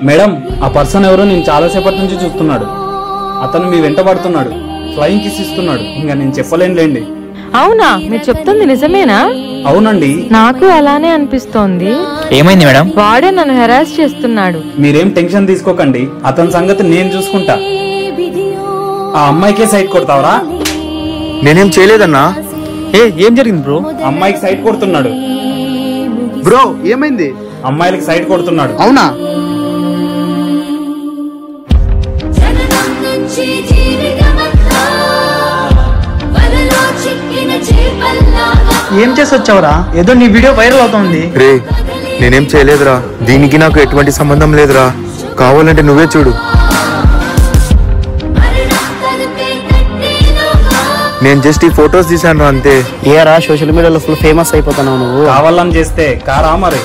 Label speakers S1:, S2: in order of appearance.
S1: Madam, ఆ person ఎవరో నేను చాలాసేపటి నుంచి చూస్తున్నాడు. అతను మీ వెంట పడుతున్నాడు, ఫ్లయింగ్ కిస్ ఇస్తున్నాడు. ఇంకా నేను చెప్పలేనులేండి.
S2: అవునా, మీరు చెప్తుంది నిజమేనా?
S1: అవునండి,
S2: నాకు అలానే అనిపిస్తోంది.
S3: ఏమైంది మేడం?
S2: వాడే నన్ను హెరాస్ చేస్తున్నాడు.
S1: మీరేం టెన్షన్ తీసుకోకండి, అతని సంగతి నేను చూసుకుంటా. ఆ అమ్మాయికే సైట్ కొడతావరా?
S4: నేనేం చేయలేదన్నా.
S3: ఏం జరిగింది బ్రో?
S1: అమ్మాయికి సైట్ కొడుతున్నాడు.
S4: బ్రో ఏమైంది?
S1: అమ్మాయిలకి సైట్ కొడుతున్నాడు.
S4: అవునా?
S5: ఏం చేసి వచ్చావురా? ఏదో నీ వీడియో వైరల్ అవుతుంది.
S4: రే, నేనేం చేయలేదురా. దీనికి నాకు ఎటువంటి సంబంధం లేదురా. కావాలంటే నువ్వే చూడు. నేను జస్ట్ ఈ ఫొటోస్ తీసాను అంతే.
S5: ఏరా సోషల్ మీడియాలో ఫుల్ ఫేమస్ అయిపోతున్నావు నువ్వు.
S1: కావాలని చేస్తే కారా మరి?